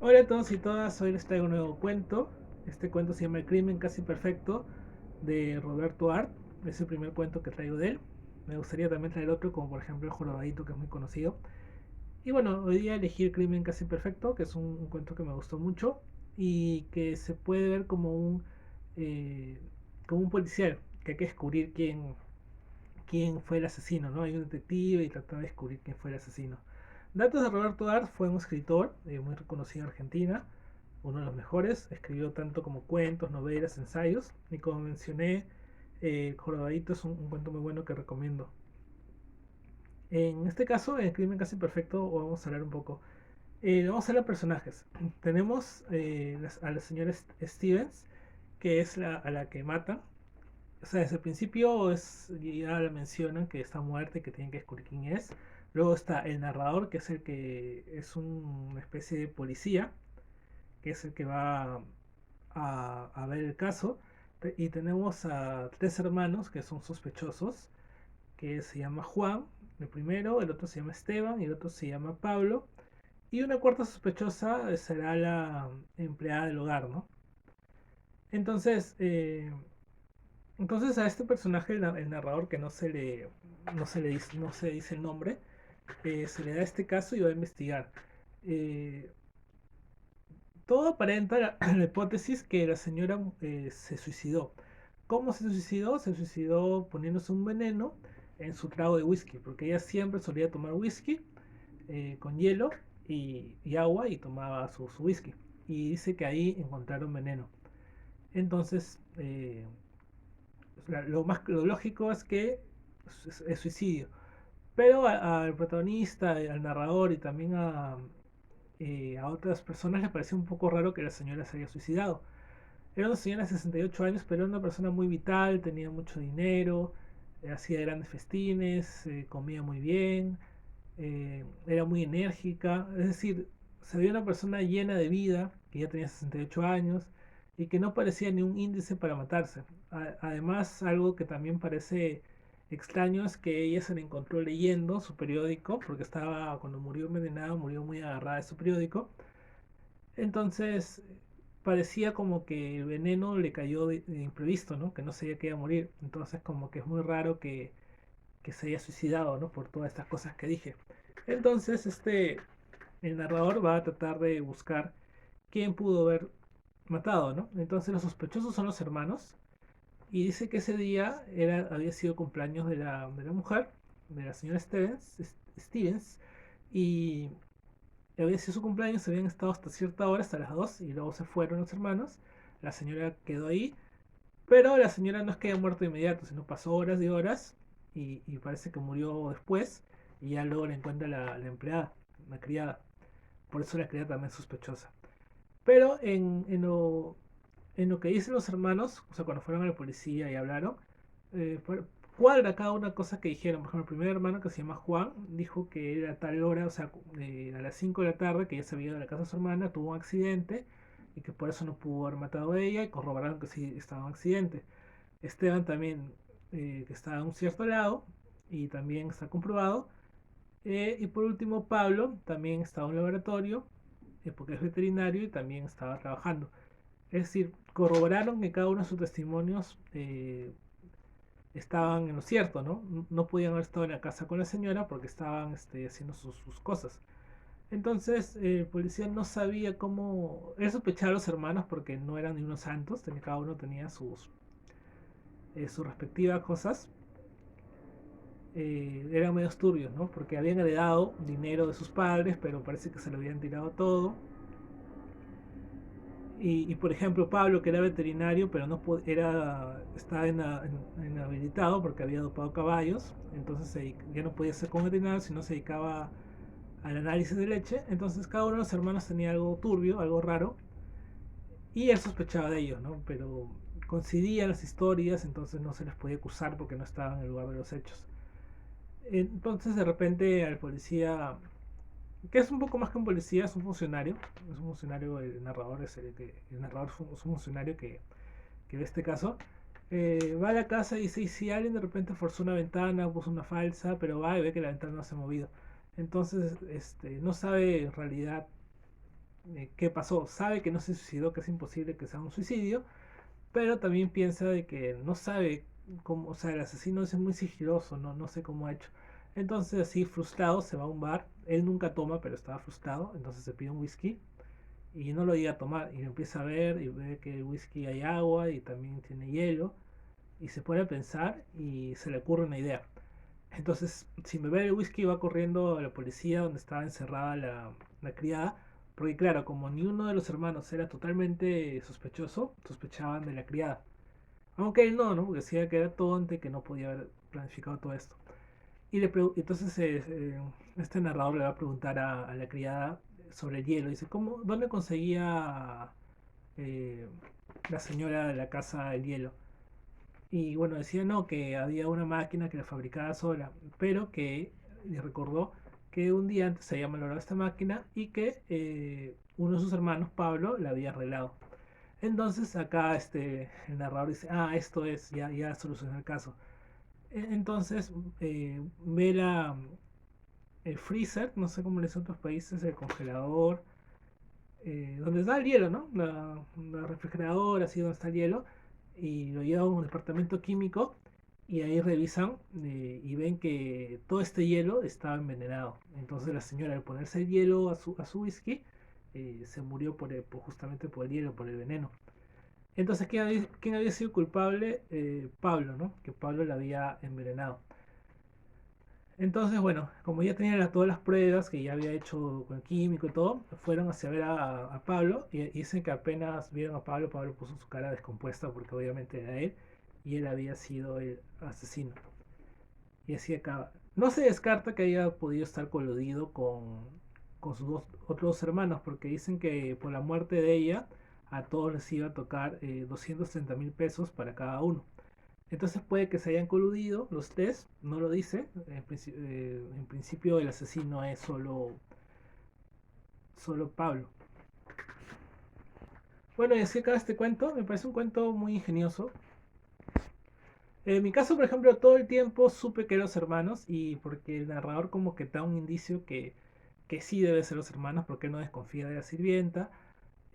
Hola a todos y todas, hoy les traigo un nuevo cuento. Este cuento se llama El crimen casi perfecto de Roberto Art. Es el primer cuento que traigo de él. Me gustaría también traer otro, como por ejemplo El Jorobadito, que es muy conocido. Y bueno, hoy día elegí El crimen casi perfecto, que es un cuento que me gustó mucho y que se puede ver eh, como un policial, que hay que descubrir quién fue el asesino, ¿no? Hay un detective y trata de descubrir quién fue el asesino. Datos de Roberto Art fue un escritor muy reconocido en Argentina, uno de los mejores. Escribió tanto como cuentos, novelas, ensayos. Y como mencioné, Jorobadito es un cuento muy bueno que recomiendo. En este caso, en Crimen Casi Perfecto, vamos a hablar un poco. Vamos a hablar de personajes. Tenemos a la señora Stevens, que es a la que matan. O sea, desde el principio ya la mencionan que está muerta y que tienen que descubrir quién es. Luego está el narrador, que es el que es una especie de policía, que es el que va a ver el caso. Y tenemos a tres hermanos que son sospechosos, que se llama Juan, el primero, el otro se llama Esteban y el otro se llama Pablo. Y una cuarta sospechosa será la empleada del hogar, ¿no? Entonces, entonces a este personaje, el narrador, que no se dice el nombre, se le da este caso y va a investigar. Eh, Todo aparenta la hipótesis que la señora se suicidó. ¿Cómo se suicidó? Se suicidó poniéndose un veneno en su trago de whisky, porque ella siempre solía tomar whisky con hielo y agua y tomaba su whisky. Y dice que ahí encontraron veneno. Entonces, lo lógico es que es suicidio. Pero al protagonista, al narrador y también a otras personas les pareció un poco raro que la señora se haya suicidado. Era una señora de 68 años, pero era una persona muy vital, tenía mucho dinero, hacía grandes festines, comía muy bien, era muy enérgica. Es decir, se veía una persona llena de vida, que ya tenía 68 años y que no parecía ni un índice para matarse. Además, algo que también parece extraño es que ella se la encontró leyendo su periódico, porque cuando murió envenenada, murió muy agarrada de su periódico. Entonces, parecía como que el veneno le cayó de imprevisto, ¿no? Que no sabía que iba a morir. Entonces, como que es muy raro que se haya suicidado, ¿no? Por todas estas cosas que dije. Entonces, el narrador va a tratar de buscar quién pudo haber matado, ¿no? Entonces, los sospechosos son los hermanos. Y dice que ese día había sido cumpleaños de la mujer, de la señora Stevens, y había sido su cumpleaños, habían estado hasta cierta hora, hasta las 2 y luego se fueron los hermanos. La señora quedó ahí, pero la señora no es que haya muerto de inmediato, sino pasó horas y horas y parece que murió después y ya luego la encuentra la empleada, la criada. Por eso la criada también es sospechosa. Pero en lo que dicen los hermanos, o sea, cuando fueron a la policía y hablaron, eh, cuadra cada una cosa que dijeron. Por ejemplo, el primer hermano, que se llama Juan, dijo que era a tal hora, o sea, a las 5 de la tarde, que ya se había ido a la casa de su hermana, tuvo un accidente y que por eso no pudo haber matado a ella, y corroboraron que sí estaba en un accidente. Esteban también, que está a un cierto lado y también está comprobado. Y por último, Pablo también estaba en un laboratorio, porque es veterinario y también estaba trabajando. Es decir, corroboraron que cada uno de sus testimonios estaban en lo cierto, ¿no? No podían haber estado en la casa con la señora porque estaban haciendo sus cosas. Entonces, el policía no sabía cómo. Él sospechaba a los hermanos porque no eran ni unos santos, cada uno tenía sus respectivas cosas. Eran medio turbios, ¿no? Porque habían heredado dinero de sus padres, pero parece que se lo habían tirado todo. Por ejemplo, Pablo, que era veterinario, pero no estaba inhabilitado porque había dopado caballos, entonces ya no podía ser como veterinario, sino se dedicaba al análisis de leche. Entonces cada uno de los hermanos tenía algo turbio, algo raro, y él sospechaba de ellos, ¿no? Pero coincidían las historias, entonces no se les podía acusar porque no estaban en el lugar de los hechos. Entonces de repente al policía, que es un poco más que un policía, es un funcionario, el narrador el narrador es un funcionario que en este caso va a la casa y dice, y si alguien de repente forzó una ventana, puso una falsa, pero va y ve que la ventana no se ha movido. Entonces, no sabe en realidad qué pasó. Sabe que no se suicidó, que es imposible que sea un suicidio, pero también piensa de que no sabe cómo, o sea, el asesino es muy sigiloso, no sé cómo ha hecho. Entonces, así frustrado, se va a un bar. Él nunca toma, pero estaba frustrado, entonces se pide un whisky y no lo llega a tomar. Y lo empieza a ver y ve que el whisky hay agua y también tiene hielo. Y se pone a pensar y se le ocurre una idea. Entonces, sin beber el whisky, va corriendo a la policía donde estaba encerrada la criada. Porque claro, como ni uno de los hermanos era totalmente sospechoso, sospechaban de la criada. Aunque él no, porque decía que era tonto y que no podía haber planificado todo esto. Entonces este narrador le va a preguntar a la criada sobre el hielo. Dice, ¿dónde conseguía eh, la señora de la casa el hielo? Y bueno, decía no, que había una máquina que la fabricaba sola, pero que le recordó que un día antes se había malogrado esta máquina y que uno de sus hermanos, Pablo, la había arreglado. Entonces acá el narrador dice, esto es, ya solucionó el caso. Entonces ve el freezer, no sé cómo le dicen en otros países, el congelador, donde está el hielo, ¿no? La refrigeradora, así donde está el hielo, y lo llevan a un departamento químico y ahí revisan y ven que todo este hielo estaba envenenado. Entonces la señora al ponerse el hielo a su whisky se murió justamente por el hielo, por el veneno. Entonces, ¿quién había sido culpable? Pablo, ¿no? Que Pablo la había envenenado. Entonces, bueno, como ya tenían todas las pruebas que ya había hecho con el químico y todo, fueron hacia ver a Pablo y dicen que apenas vieron a Pablo, Pablo puso su cara descompuesta porque obviamente era él y él había sido el asesino. Y así acaba. No se descarta que haya podido estar coludido con sus otros hermanos porque dicen que por la muerte de ella a todos les iba a tocar 230.000 pesos para cada uno. Entonces puede que se hayan coludido los tres, no lo dice. En principio el asesino es solo Pablo. Bueno, y así acaba este cuento. Me parece un cuento muy ingenioso. En mi caso, por ejemplo, todo el tiempo supe que eran los hermanos y porque el narrador como que da un indicio que sí debe ser los hermanos porque él no desconfía de la sirvienta.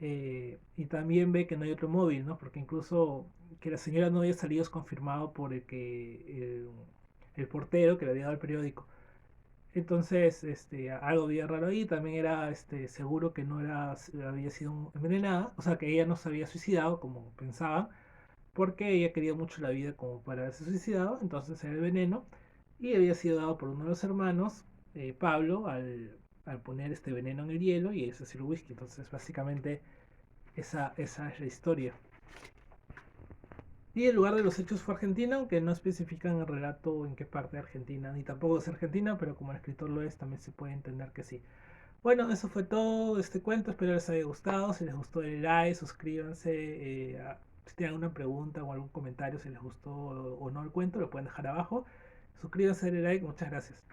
Y también ve que no hay otro móvil, ¿no? Porque incluso que la señora no había salido es confirmado por el portero que le había dado el periódico. Entonces, algo había raro ahí. También era seguro que no había sido envenenada, o sea, que ella no se había suicidado como pensaban, porque ella quería mucho la vida como para haberse suicidado. Entonces era el veneno y había sido dado por uno de los hermanos, Pablo, al poner este veneno en el hielo y ese es el whisky. Entonces, básicamente, esa es la historia. Y el lugar de los hechos fue Argentina, aunque no especifican en el relato en qué parte de Argentina, ni tampoco es Argentina, pero como el escritor lo es, también se puede entender que sí. Bueno, eso fue todo de este cuento, espero les haya gustado. Si les gustó, denle like, suscríbanse. Si tienen alguna pregunta o algún comentario, si les gustó o no el cuento, lo pueden dejar abajo. Suscríbanse, denle like, muchas gracias.